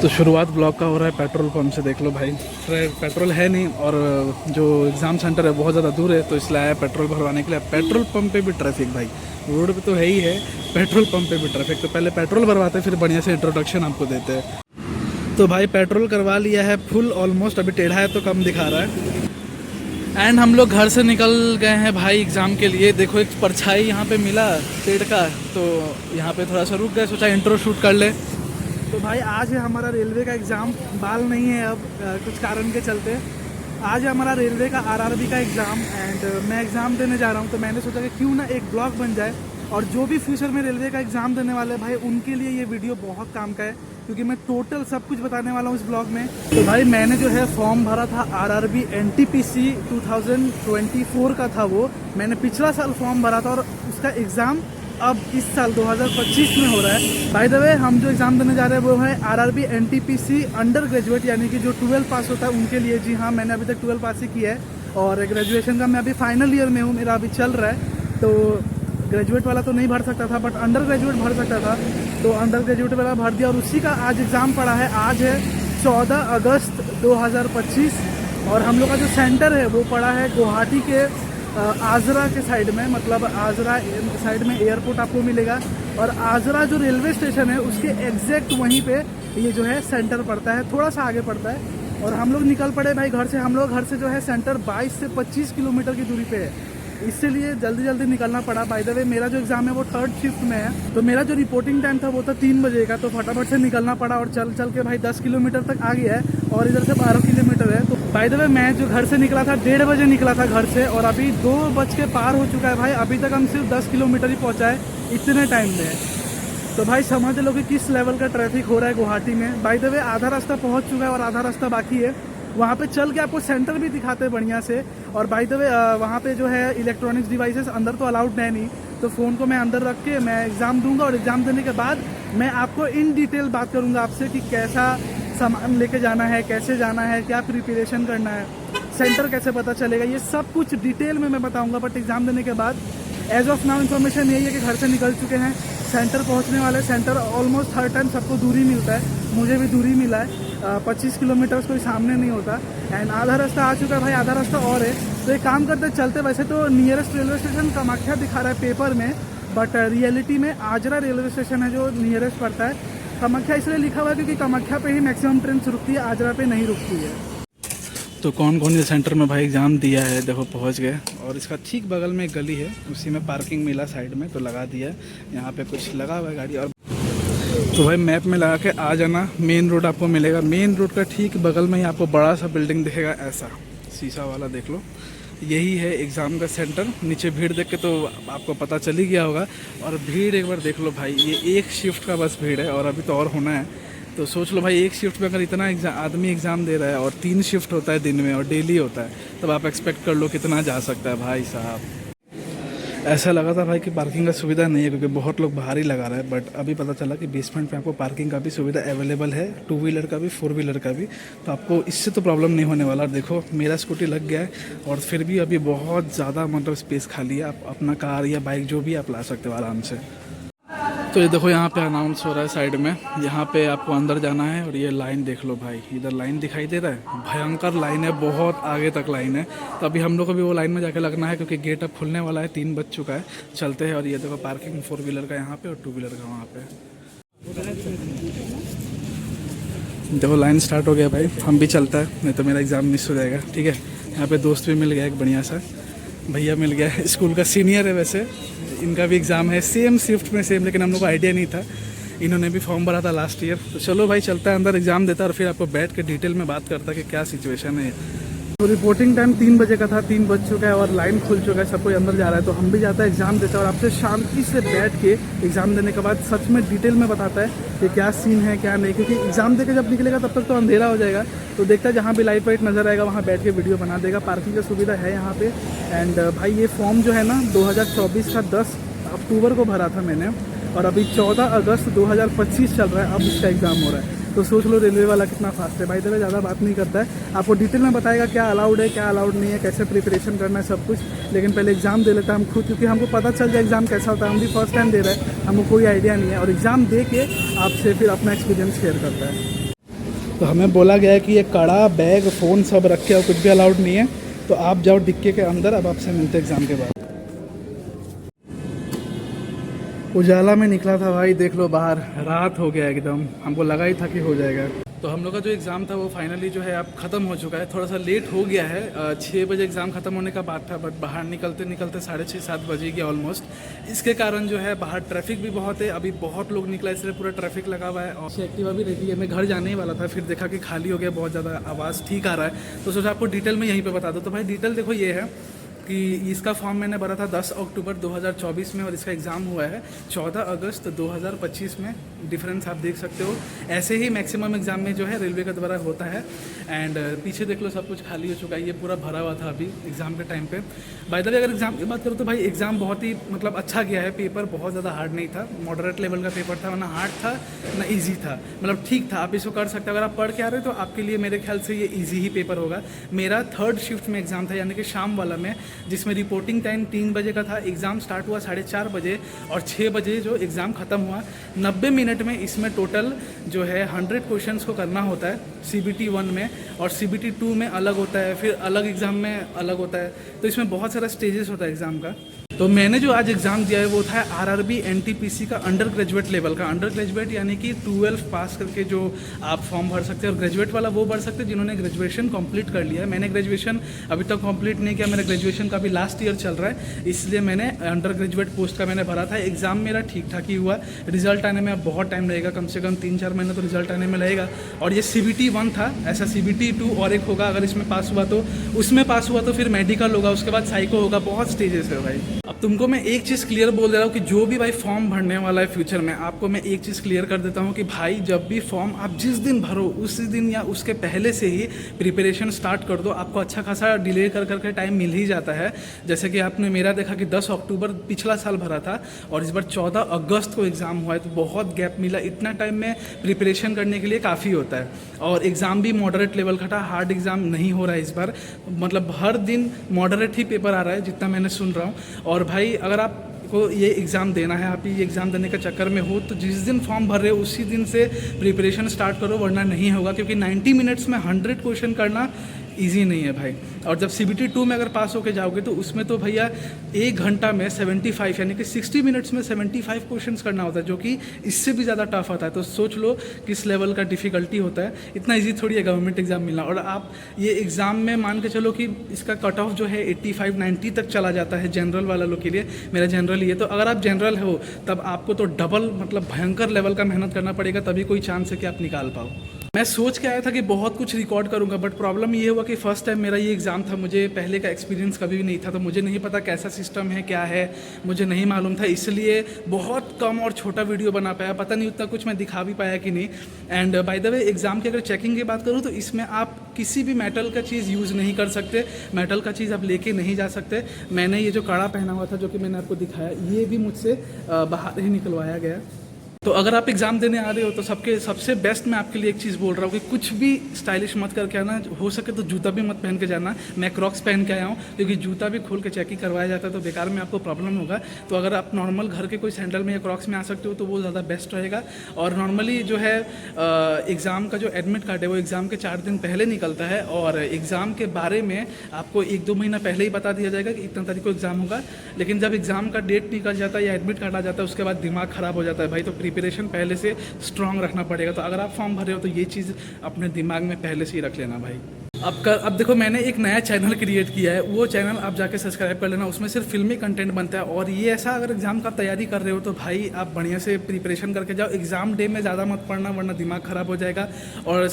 तो शुरुआत ब्लॉग का हो रहा है पेट्रोल पंप से। देख लो भाई, पेट्रोल है नहीं और जो एग्ज़ाम सेंटर है बहुत ज़्यादा दूर है, तो इसलिए आया पेट्रोल भरवाने के लिए। पेट्रोल पंप पे भी ट्रैफिक भाई, रोड पे तो है ही है, पेट्रोल पंप पे भी ट्रैफिक। तो पहले पेट्रोल भरवाते फिर बढ़िया से इंट्रोडक्शन आपको देते हैं। तो भाई पेट्रोल करवा लिया है फुल ऑलमोस्ट, अभी टेढ़ा है तो कम दिखा रहा है। एंड हम लोग घर से निकल गए हैं भाई एग्ज़ाम के लिए। देखो एक परछाई यहाँ पे मिला पेड़ का, तो यहाँ पे थोड़ा सा रुक गए, सोचा इंट्रो शूट कर ले। तो भाई आज है हमारा रेलवे का एग्ज़ाम। बाल नहीं है अब कुछ कारण के चलते। आज है हमारा रेलवे का आरआरबी का एग्ज़ाम एंड मैं एग्ज़ाम देने जा रहा हूँ। तो मैंने सोचा कि क्यों ना एक ब्लॉग बन जाए, और जो भी फ्यूचर में रेलवे का एग्ज़ाम देने वाले भाई उनके लिए ये वीडियो बहुत काम का है, क्योंकि मैं टोटल सब कुछ बताने वाला हूँ इस ब्लॉग में। तो भाई मैंने जो है फॉर्म भरा था आरआरबी एनटीपीसी 2024 का था वो। मैंने पिछला साल फॉर्म भरा था और उसका एग्ज़ाम अब इस साल 2025 में हो रहा है। बाय द वे हम जो एग्ज़ाम देने जा रहे हैं वो है आरआरबी एनटीपीसी अंडर ग्रेजुएट, यानी कि जो 12 पास होता है उनके लिए। जी हाँ, मैंने अभी तक 12 पास ही किया है और ग्रेजुएशन का मैं अभी फाइनल ईयर में हूँ, मेरा अभी चल रहा है। तो ग्रेजुएट वाला तो नहीं भर सकता था, बट अंडर ग्रेजुएट भर सकता था, तो अंडर ग्रेजुएट वाला भर दिया और उसी का आज एग्ज़ाम पड़ा है। आज है 14 अगस्त 2025 और हम लोग का जो सेंटर है वो पड़ा है गुवाहाटी के आजरा के साइड में, मतलब आजरा साइड में एयरपोर्ट आपको मिलेगा और आजरा जो रेलवे स्टेशन है उसके एग्जैक्ट वहीं पे ये जो है सेंटर पड़ता है, थोड़ा सा आगे पड़ता है। और हम लोग निकल पड़े भाई घर से। हम लोग घर से जो है सेंटर 22 से 25 किलोमीटर की दूरी पे है, इसलिए जल्दी जल्दी निकलना पड़ा। बाय द वे मेरा जो एग्ज़ाम है वो 3rd शिफ्ट में है, तो मेरा जो रिपोर्टिंग टाइम था वो था 3 बजे का, तो फटाफट से निकलना पड़ा और चल चल के भाई 10 किलोमीटर तक आ गया है और इधर से 12 किलोमीटर है। तो बाय द वे मैं जो घर से निकला था 1:30 बजे निकला था घर से और अभी 2 बज के पार हो चुका है भाई। अभी तक हम सिर्फ 10 किलोमीटर ही पहुँचा है इतने टाइम में। तो भाई समझ लो कि किस लेवल का ट्रैफिक हो रहा है गुवाहाटी में। बाय द वे आधा रास्ता पहुँच चुका है और आधा रास्ता बाकी है। वहाँ पे चल के आपको सेंटर भी दिखाते हैं बढ़िया से। और बाय द वे वहाँ पे जो है इलेक्ट्रॉनिक्स डिवाइसेस अंदर तो अलाउड है नहीं, तो फ़ोन को मैं अंदर रख के मैं एग्ज़ाम दूंगा और एग्ज़ाम देने के बाद मैं आपको इन डिटेल बात करूँगा आपसे कि कैसा सामान लेके जाना है, कैसे जाना है, क्या प्रिपरेशन करना है, सेंटर कैसे पता चलेगा, ये सब कुछ डिटेल में मैं बताऊँगा। बट एग्ज़ाम देने के बाद एज ऑफ नाउ इन्फॉर्मेशन यही है कि घर से निकल चुके हैं, सेंटर पहुंचने वाले। सेंटर ऑलमोस्ट हर टाइम सबको दूरी मिलता है, मुझे भी दूरी मिला है। 25 किलोमीटर कोई सामने नहीं होता एंड आधा रास्ता आ चुका है भाई, आधा रास्ता और है। तो एक काम करते चलते। वैसे तो नियरेस्ट रेलवे स्टेशन कामाख्या दिखा रहा है पेपर में, बट रियलिटी में आजरा रेलवे स्टेशन है जो नियरेस्ट पड़ता है। कामाख्या इसलिए लिखा हुआ है क्योंकि कामाख्या पे ही मैक्सिमम ट्रेन रुकती है, आजरा पे नहीं रुकती है। तो कौन कौन से सेंटर में भाई एग्ज़ाम दिया है देखो पहुंच गए। और इसका ठीक बगल में एक गली है, उसी में पार्किंग मिला साइड में, तो लगा दिया है। यहाँ पे कुछ लगा हुआ है गाड़ी। और तो भाई मैप में लगा के आ जाना, मेन रोड आपको मिलेगा। मेन रोड का ठीक बगल में ही आपको बड़ा सा बिल्डिंग दिखेगा, ऐसा शीशा वाला, देख लो यही है एग्ज़ाम का सेंटर। नीचे भीड़ देख के तो आपको पता चल ही गया होगा। और भीड़ एक बार देख लो भाई, ये एक शिफ्ट का बस भीड़ है और अभी तो और होना है। तो सोच लो भाई, एक शिफ्ट में अगर इतना आदमी एग्ज़ाम दे रहा है और 3 शिफ्ट होता है दिन में और डेली होता है, तब आप एक्सपेक्ट कर लो कितना जा सकता है भाई साहब। ऐसा लगा था भाई कि पार्किंग का सुविधा नहीं है क्योंकि बहुत लोग बाहर ही लगा रहे हैं, बट अभी पता चला कि बेसमेंट में आपको पार्किंग का भी सुविधा अवेलेबल है, 2 व्हीलर का भी 4 व्हीलर का भी। तो आपको इससे तो प्रॉब्लम नहीं होने वाला। देखो मेरा स्कूटी लग गया है और फिर भी अभी बहुत ज़्यादा मतलब स्पेस खाली है, आप अपना कार या बाइक जो भी आप ला सकते हो आराम से। तो ये देखो यहाँ पे अनाउंस हो रहा है साइड में, यहाँ पे आपको अंदर जाना है। और ये लाइन देख लो भाई, इधर लाइन दिखाई दे रहा है, भयंकर लाइन है, बहुत आगे तक लाइन है। तो अभी हम लोग को भी वो लाइन में जाके लगना है क्योंकि गेट अब खुलने वाला है, 3 बज चुका है। चलते हैं। और ये देखो पार्किंग 4 व्हीलर का यहाँ पे और 2 व्हीलर का वहाँ पे। देखो लाइन स्टार्ट हो गया भाई, हम भी चलता है, नहीं तो मेरा एग्ज़ाम मिस हो जाएगा। ठीक है, यहाँ पे दोस्त भी मिल गया एक बढ़िया सा, भैया मिल गया, स्कूल का सीनियर है वैसे। इनका भी एग्ज़ाम है सेम शिफ्ट में सेम, लेकिन हम लोग को आइडिया नहीं था, इन्होंने भी फॉर्म भरा था लास्ट ईयर। तो चलो भाई चलता है अंदर, एग्ज़ाम देता है और फिर आपको बैठ के डिटेल में बात करता है कि क्या सिचुएशन है। तो रिपोर्टिंग टाइम 3 बजे का था, 3 बज चुका है और लाइन खुल चुका है, सब कोई अंदर जा रहा है। तो हम भी जाता है एग्ज़ाम देता है और आपसे शांति से बैठ के एग्ज़ाम देने के बाद सच में डिटेल में बताता है कि क्या सीन है क्या नहीं, क्योंकि एग्ज़ाम दे के जब निकलेगा तब तक तो अंधेरा हो जाएगा। तो देखता है जहाँ भी लाइट वाइट नज़र आएगा वहाँ बैठ के वीडियो बना देगा। पार्किंग का सुविधा है यहाँ पे। एंड भाई ये फॉर्म जो है ना 2024 का 10 अक्टूबर को भरा था मैंने और अभी 14 अगस्त 2025 चल रहा है, अब इसका एग्ज़ाम हो रहा है। तो सोच लो रेलवे वाला कितना फास्ट है। भाई तरह ज़्यादा बात नहीं करता है, आपको डिटेल में बताएगा क्या अलाउड है क्या अलाउड नहीं है, कैसे प्रिपरेशन करना है सब कुछ। लेकिन पहले एग्ज़ाम दे लेता है हम खुद, क्योंकि हमको पता चल जाए एग्ज़ाम कैसा होता है। हम भी फर्स्ट टाइम दे रहे हैं, हमको कोई आइडिया नहीं है और एग्ज़ाम दे के आपसे फिर अपना एक्सपीरियंस शेयर करता है। तो हमें बोला गया है कि ये कड़ा, बैग, फ़ोन सब रख के और कुछ भी अलाउड नहीं है। तो आप जाओ डिक्की के अंदर। अब आपसे मिलते हैं एग्ज़ाम के बाद। उजाला में निकला था भाई, देख लो बाहर रात हो गया एकदम। हमको लगा ही था कि हो जाएगा। तो हम लोग का जो एग्ज़ाम था वो फाइनली जो है अब ख़त्म हो चुका है। थोड़ा सा लेट हो गया है, 6 बजे एग्ज़ाम ख़त्म होने का बात था, बट बाहर निकलते निकलते 6:30-7 बजे गया ऑलमोस्ट। इसके कारण जो है बाहर ट्रैफिक भी बहुत है, अभी बहुत लोग निकला इसलिए पूरा ट्रैफिक लगा हुआ है। और एक्टिवा भी रेडी है। मैं घर जाने ही वाला था, फिर देखा कि खाली हो गया, बहुत ज़्यादा आवाज़ ठीक आ रहा है, तो सोचा आपको डिटेल में यहीं पर बता दो। तो भाई डिटेल देखो ये है कि इसका फॉर्म मैंने भरा था 10 अक्टूबर 2024 में और इसका एग्ज़ाम हुआ है 14 अगस्त 2025 में। डिफरेंस आप देख सकते हो। ऐसे ही मैक्सिमम एग्ज़ाम में जो है रेलवे के द्वारा होता है। एंड पीछे देख लो सब कुछ खाली हो चुका है, ये पूरा भरा हुआ था अभी एग्ज़ाम के टाइम पे। बाय द वे अगर एग्ज़ाम की बात करूँ तो भाई एग्ज़ाम बहुत ही मतलब अच्छा गया है। पेपर बहुत ज़्यादा हार्ड नहीं था, मॉडरेट लेवल का पेपर था, ना हार्ड था ना ईजी था, मतलब ठीक था, आप इसको कर सकते हो। अगर आप पढ़ के आ रहे हो तो आपके लिए मेरे ख्याल से ये ईजी ही पेपर होगा। मेरा 3rd शिफ्ट में एग्ज़ाम था, यानी कि शाम वाला में, जिसमें रिपोर्टिंग टाइम 3 बजे का था। एग्ज़ाम स्टार्ट हुआ 4:30 बजे और 6 बजे जो एग्ज़ाम ख़त्म हुआ। 90 मिनट में इसमें टोटल जो है 100 क्वेश्चंस को करना होता है CBT 1 में, और CBT 2 में अलग होता है, फिर अलग एग्ज़ाम में अलग होता है। तो इसमें बहुत सारा स्टेजेस होता है एग्ज़ाम का। तो मैंने जो आज एग्ज़ाम दिया है वो था RRB NTPC का अंडर ग्रेजुएट लेवल का। अंडर ग्रेजुएट यानी कि 12 पास करके जो आप फॉर्म भर सकते हैं, और ग्रेजुएट वाला वो भर सकते हैं जिन्होंने ग्रेजुएशन कंप्लीट कर लिया है। मैंने ग्रेजुएशन अभी तक कंप्लीट नहीं किया, मेरा ग्रेजुएशन का भी लास्ट ईयर चल रहा है, इसलिए मैंने अंडर ग्रेजुएट पोस्ट का मैंने भरा था। एग्ज़ाम मेरा ठीक ठाक ही हुआ। रिजल्ट आने में अब बहुत टाइम लगेगा, कम से कम 3-4 महीने तो रिजल्ट आने में लगेगा। और ये CBT 1 था, ऐसा CBT 2 और एक होगा। अगर इसमें पास हुआ तो उसमें पास हुआ तो फिर मेडिकल होगा, उसके बाद साइको होगा। बहुत स्टेजेस है भाई। अब तुमको मैं एक चीज़ क्लियर बोल दे रहा हूँ कि जो भी भाई फॉर्म भरने वाला है फ्यूचर में, आपको मैं एक चीज़ क्लियर कर देता हूँ कि भाई जब भी फॉर्म आप जिस दिन भरो उसी दिन या उसके पहले से ही प्रिपरेशन स्टार्ट कर दो। आपको अच्छा खासा डिले कर करके टाइम मिल ही जाता है। जैसे कि आपने मेरा देखा कि 10 अक्टूबर पिछला साल भरा था और इस बार 14 अगस्त को एग्ज़ाम हुआ है, तो बहुत गैप मिला। इतना टाइम में प्रिपरेशन करने के लिए काफ़ी होता है। और एग्ज़ाम भी मॉडरेट लेवल का था, हार्ड एग्ज़ाम नहीं हो रहा है इस बार, मतलब हर दिन मॉडरेट ही पेपर आ रहा है जितना मैंने सुन रहा हूँ। और भाई अगर आपको ये एग्ज़ाम देना है, आप ये एग्ज़ाम देने के चक्कर में हो, तो जिस दिन फॉर्म भर रहे हो उसी दिन से प्रिपरेशन स्टार्ट करो, वरना नहीं होगा। क्योंकि 90 मिनट्स में 100 क्वेश्चन करना ईजी नहीं है भाई। और जब CBT 2 में अगर पास होके जाओगे तो उसमें तो भैया 1 घंटा में 75 यानी कि 60 मिनट्स में 75 क्वेश्चंस करना होता है, जो कि इससे भी ज़्यादा टफ आता है। तो सोच लो किस लेवल का डिफ़िकल्टी होता है। इतना इजी थोड़ी है गवर्नमेंट एग्ज़ाम मिलना। और आप ये एग्ज़ाम में मान के चलो कि इसका कट ऑफ जो है 85-90 तक चला जाता है जनरल वाला लोग के लिए। मेरा जनरल ही है, तो अगर आप जनरल हो तब आपको तो डबल मतलब भयंकर लेवल का मेहनत करना पड़ेगा, तभी कोई चांस है कि आप निकाल पाओ। मैं सोच के आया था कि बहुत कुछ रिकॉर्ड करूंगा, बट प्रॉब्लम ये हुआ कि फ़र्स्ट टाइम मेरा ये एग्ज़ाम था, मुझे पहले का एक्सपीरियंस कभी भी नहीं था, तो मुझे नहीं पता कैसा सिस्टम है, क्या है, मुझे नहीं मालूम था। इसलिए बहुत कम और छोटा वीडियो बना पाया, पता नहीं उतना कुछ मैं दिखा भी पाया कि नहीं। And by the way exam की अगर चेकिंग की बात करूँ तो इसमें आप किसी भी मेटल का चीज़ यूज़ नहीं कर सकते, मेटल का चीज़ आप लेके नहीं जा सकते। मैंने ये जो कड़ा पहना हुआ था जो कि मैंने आपको दिखाया, ये भी मुझसे बाहर ही निकलवाया गया। तो अगर आप एग्ज़ाम देने आ रहे हो तो सबसे बेस्ट मैं आपके लिए एक चीज़ बोल रहा हूँ कि कुछ भी स्टाइलिश मत करके आना। हो सके तो जूता भी मत पहन के जाना। मैं क्रॉक्स पहन के आया हूँ, क्योंकि जूता भी खोल के चेकिंग करवाया जाता है, तो बेकार में आपको प्रॉब्लम होगा। तो अगर आप नॉर्मल घर के कोई सैंडल में या क्रॉक्स में आ सकते हो तो वो ज़्यादा बेस्ट रहेगा। और नॉर्मली जो है एग्ज़ाम का जो एडमिट कार्ड है वो एग्ज़ाम के 4 दिन पहले निकलता है, और एग्ज़ाम के बारे में आपको 1-2 महीना पहले ही बता दिया जाएगा कि इतना तारीख को एग्ज़ाम होगा। लेकिन जब एग्ज़ाम का डेट निकल जाता है या एडमिट कार्ड आ जाता है, उसके बाद दिमाग ख़राब हो जाता है भाई। तो प्रिपरेशन पहले से स्ट्रॉन्ग रखना पड़ेगा। तो अगर आप फॉर्म भर रहे हो तो ये चीज़ अपने दिमाग में पहले से ही रख लेना भाई। अब देखो मैंने एक नया चैनल क्रिएट किया है, वो चैनल आप जाके सब्सक्राइब कर लेना। उसमें सिर्फ फिल्मी कंटेंट बनता है। और ये ऐसा अगर एग्ज़ाम का तैयारी कर रहे हो तो भाई आप बढ़िया से प्रिपरेशन करके जाओ। एग्ज़ाम डे में ज़्यादा मत पढ़ना, वरना दिमाग ख़राब हो जाएगा। और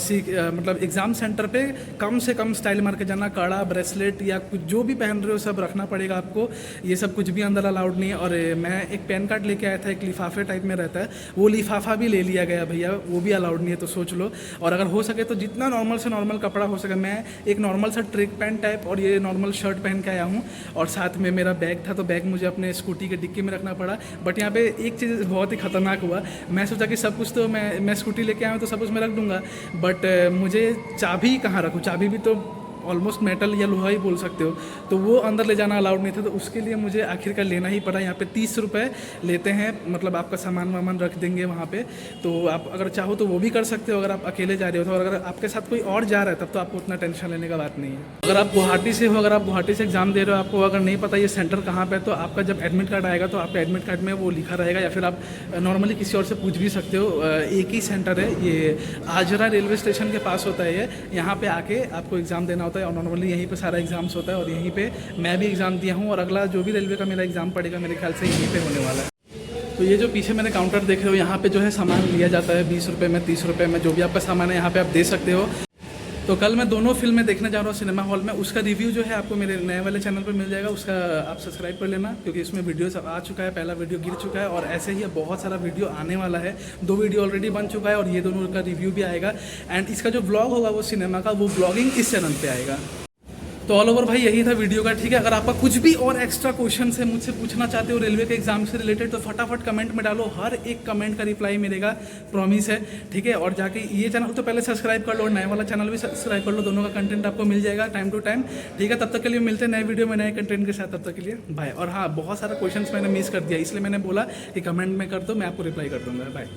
मतलब एग्ज़ाम सेंटर पे कम से कम स्टाइल मार के जाना। कड़ा, ब्रेसलेट या कुछ जो भी पहन रहे हो सब रखना पड़ेगा आपको। ये सब कुछ भी अंदर अलाउड नहीं है। और मैं एक पैन कार्ड लेके आया था, एक लिफाफे टाइप में रहता है, वो लिफाफा भी ले लिया गया भैया, वो भी अलाउड नहीं है। तो सोच लो। और अगर हो सके तो जितना नॉर्मल से नॉर्मल कपड़ा हो सके, मैं एक नॉर्मल सा ट्रैक पैंट टाइप और ये नॉर्मल शर्ट पहन के आया हूँ। और साथ में मेरा बैग था, तो बैग मुझे अपने स्कूटी के डिक्की में रखना पड़ा। बट यहाँ पे एक चीज़ बहुत ही ख़तरनाक हुआ। मैं सोचा कि सब कुछ तो मैं स्कूटी लेके आया हूँ तो सब कुछ मैं रख दूँगा, बट मुझे चाबी कहाँ रखूँ। चाबी भी तो ऑलमोस्ट मेटल या लोहा ही बोल सकते हो, तो वो अंदर ले जाना अलाउड नहीं था। तो उसके लिए मुझे आखिरकार लेना ही पड़ा। यहाँ पे 30 रुपये लेते हैं, मतलब आपका सामान वामान रख देंगे वहाँ पे। तो आप अगर चाहो तो वो भी कर सकते हो अगर आप अकेले जा रहे हो। तो और अगर आपके साथ कोई और जा रहा है तब तो आपको उतना टेंशन लेने का बात नहीं है। अगर आप गुवाहाटी से हो, अगर आप गुवाहाटी से एग्जाम दे रहे हो, आपको अगर नहीं पता ये सेंटर कहाँ पे है, तो आपका जब एडमिट कार्ड आएगा तो आपके एडमिट कार्ड में वो लिखा रहेगा, या फिर आप नॉर्मली किसी और से पूछ भी सकते हो। एक ही सेंटर है, ये आजरा रेलवे स्टेशन के पास होता है ये। यहाँ पे आके आपको एग्ज़ाम देना होता है और नॉर्मली यहीं पे सारा एग्ज़ाम्स होता है। और यहीं पे मैं भी एग्ज़ाम दिया हूँ और अगला जो भी रेलवे का मेरा एग्ज़ाम पड़ेगा मेरे ख्याल से यहीं पे होने वाला है। तो ये जो पीछे मैंने काउंटर देख रहे हो, यहाँ पे जो है सामान लिया जाता है 20 रुपये में, 30 रुपये में, जो भी आपका सामान है यहाँ पे आप दे सकते हो। तो कल मैं दोनों फिल्में देखने जा रहा हूँ सिनेमा हॉल में। उसका रिव्यू जो है आपको मेरे नए वाले चैनल पर मिल जाएगा, उसका आप सब्सक्राइब कर लेना, क्योंकि इसमें वीडियोस आ चुका है, पहला वीडियो गिर चुका है और ऐसे ही बहुत सारा वीडियो आने वाला है। 2 वीडियो ऑलरेडी बन चुका है और ये दोनों का रिव्यू भी आएगा। एंड इसका जो व्लॉग होगा वो सिनेमा का, वो व्लॉगिंग इस चैनल पर आएगा। तो ऑल ओवर भाई यही था वीडियो का, ठीक है। अगर आपका कुछ भी और एक्स्ट्रा क्वेश्चन है मुझसे पूछना चाहते हो रेलवे के एग्जाम से रिलेटेड, तो फटाफट कमेंट में डालो, हर एक कमेंट का रिप्लाई मिलेगा, प्रॉमिस है, ठीक है। और जाके ये चैनल तो पहले सब्सक्राइब कर लो और नए वाला चैनल भी सब्सक्राइब कर लो, दोनों का कंटेंट आपको मिल जाएगा टाइम टू टाइम, ठीक है। तब तक के लिए मिलते हैं नए वीडियो में नए कंटेंट के साथ, तब तक के लिए बाय। और हाँ, बहुत सारा क्वेश्चन मैंने मिस कर दिया, इसलिए मैंने बोला कि कमेंट में कर दो, मैं आपको रिप्लाई कर दूंगा। बाय।